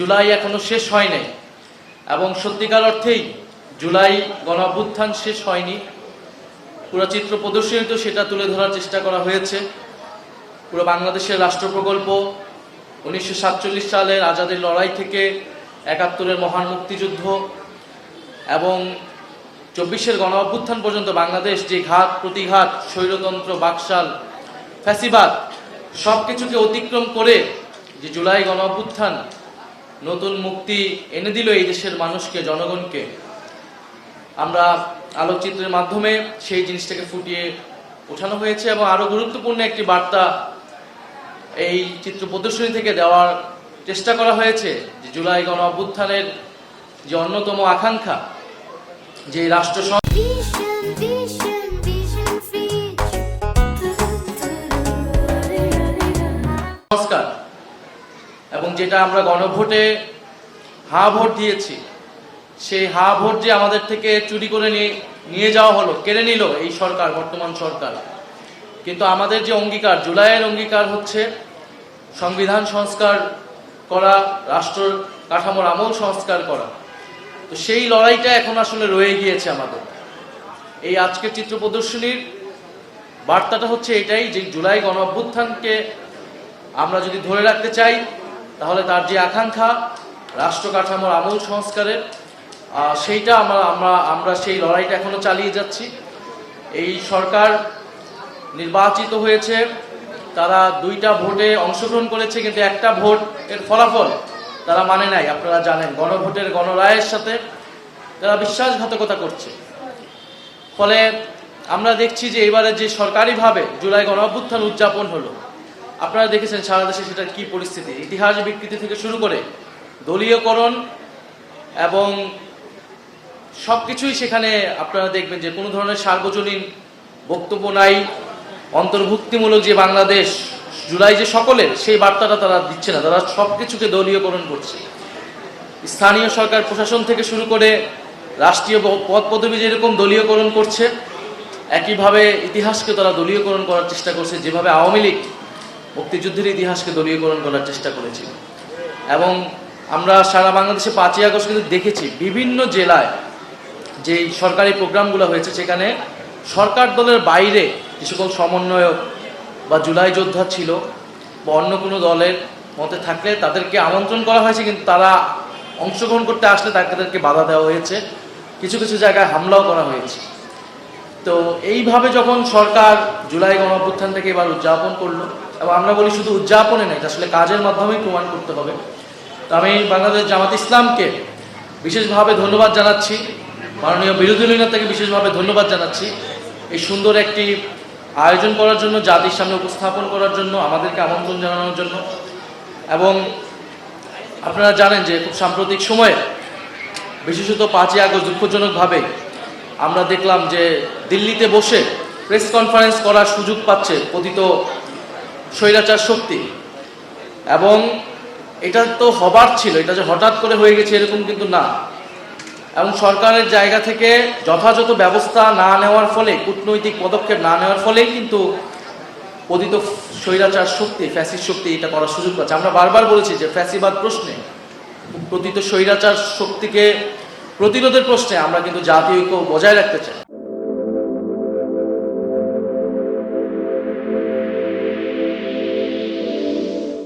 জুলাই এখনো শেষ হয় নাই এবং সত্যিকার অর্থেই জুলাই গণঅভ্যুত্থান শেষ হয়নি। পুরো চিত্র প্রদর্শনীতে সেটা তুলে ধরার চেষ্টা করা হয়েছে। পুরো বাংলাদেশের রাষ্ট্র প্রকল্প 1947 সালের আজাদের লড়াই থেকে 71-এর মহান মুক্তিযুদ্ধ এবং 24-এর গণঅভ্যুত্থান পর্যন্ত বাংলাদেশ যে ঘাত প্রতিঘাত, স্বৈরতন্ত্র, বাকশাল, ফ্যাসিবাদ সব কিছুকে অতিক্রম করে যে জুলাই গণঅভ্যুত্থান নতুন মুক্তি এনে দিল এই দেশের মানুষকে, জনগণকে। আমরা আলোকচিত্রের মাধ্যমে সেই জিনিসটাকে ফুটিয়ে ওঠানো হয়েছে এবং আরো গুরুত্বপূর্ণ একটি বার্তা এই চিত্র প্রদর্শনী থেকে দেওয়ার চেষ্টা করা হয়েছে যে জুলাই গণঅভ্যুত্থানের যে অন্যতম আকাঙ্ক্ষা, যে রাষ্ট্র সংস্কার এবং যেটা আমরা গণভোটে হা ভোট দিয়েছি, সেই হা ভোট যে আমাদের থেকে চুরি করে নিয়ে যাওয়া হলো, কেড়ে নিল এই সরকার, বর্তমান সরকার। কিন্তু আমাদের যে অঙ্গীকার, জুলাইয়ের অঙ্গীকার হচ্ছে সংবিধান সংস্কার করা, রাষ্ট্র কাঠামোর আমল সংস্কার করা। তো সেই লড়াইটা এখন আসলে রয়ে গিয়েছে আমাদের। এই আজকের চিত্র প্রদর্শনীর বার্তাটা হচ্ছে এটাই যে জুলাই গণঅভ্যুত্থানকে আমরা যদি ধরে রাখতে চাই, তাহলে তার যে আকাঙ্ক্ষা রাষ্ট্র কাঠামোর আমূল সংস্কারের, সেইটা আমরা সেই লড়াইটা এখনো চালিয়ে যাচ্ছি। এই সরকার নির্বাচিত হয়েছে, তারা 2টা ভোটে অংশগ্রহণ করেছে, কিন্তু একটা ভোটের ফলাফল তারা মানে নাই। আপনারা জানেন, গণভোটের গণরায়ের সাথে তারা বিশ্বাসঘাতকতা করছে। ফলে আমরা দেখছি যে এবারে যে সরকারিভাবে জুলাই গণঅভ্যুত্থান উদযাপন হলো, আপনারা দেখেছেন সারা দেশে সেটা কি পরিস্থিতি। ইতিহাস বিকৃতি থেকে শুরু করে দলীয়করণ এবং সবকিছুই সেখানে আপনারা দেখবেন যে কোনো ধরনের সার্বজনীন বক্তব্য নাই। অন্তর্ভুক্তিমূলক যে বাংলাদেশ, জুলাই যে সকলের, সেই বার্তাটা তারা দিচ্ছে না। তারা সবকিছুকে দলীয়করণ করছে। স্থানীয় সরকার প্রশাসন থেকে শুরু করে রাষ্ট্রীয় পদ পদবি যেরকম দলীয়করণ করছে, একইভাবে ইতিহাসকে তারা দলীয়করণ করার চেষ্টা করছে, যেভাবে আওয়ামী লীগ মুক্তিযুদ্ধের ইতিহাসকে দলীয়করণ করার চেষ্টা করেছিল। এবং আমরা সারা বাংলাদেশে 5ই আগস্ট কিন্তু দেখেছি বিভিন্ন জেলায় যে সরকারি প্রোগ্রামগুলো হয়েছে, সেখানে সরকার দলের বাইরে যে সকল সমন্বয়ক বা জুলাই যোদ্ধা ছিল বা অন্য কোনো দলের মতে থাকলে তাদেরকে আমন্ত্রণ করা হয়েছে, কিন্তু তারা অংশগ্রহণ করতে আসলে তাদেরকে বাধা দেওয়া হয়েছে, কিছু কিছু জায়গায় হামলাও করা হয়েছে। তো এইভাবে যখন সরকার জুলাই গণঅভ্যুত্থান থেকে এবার উদযাপন করলো, এবং আমরা বলি শুধু উদযাপনে নেই, আসলে কাজের মাধ্যমেই প্রমাণ করতে হবে। তো আমি বাংলাদেশ জামাত ইসলামকে বিশেষভাবে ধন্যবাদ জানাচ্ছি, মাননীয় বিরোধী দলীয় নেতাকে বিশেষভাবে ধন্যবাদ জানাচ্ছি এই সুন্দর একটি আয়োজন করার জন্য, জাতির সামনে উপস্থাপন করার জন্য, আমাদেরকে আমন্ত্রণ জানানোর জন্য। এবং আপনারা জানেন যে খুব সাম্প্রতিক সময়ে, বিশেষত 5ই আগস্ট দুঃখজনকভাবে আমরা দেখলাম যে দিল্লিতে বসে প্রেস কনফারেন্স করার সুযোগ পাচ্ছে পতিত স্বৈরাচার শক্তি। এবং এটা তো হবার ছিল, এটা যে হঠাৎ করে হয়ে গেছে এরকম কিন্তু না। এবং সরকারের জায়গা থেকে যথাযথ ব্যবস্থা না নেওয়ার ফলে, কূটনৈতিক পদক্ষেপ না নেওয়ার ফলেই কিন্তু পতিত স্বৈরাচার শক্তি, ফ্যাসিস্ট শক্তি এটা করার সুযোগ পাচ্ছে। আমরা বারবার বলেছি যে ফ্যাসিবাদ প্রশ্নে, পতিত স্বৈরাচার শক্তিকে প্রতিরোধের প্রশ্নে আমরা কিন্তু জাতীয় ঐক্য বজায় রাখতে চাই।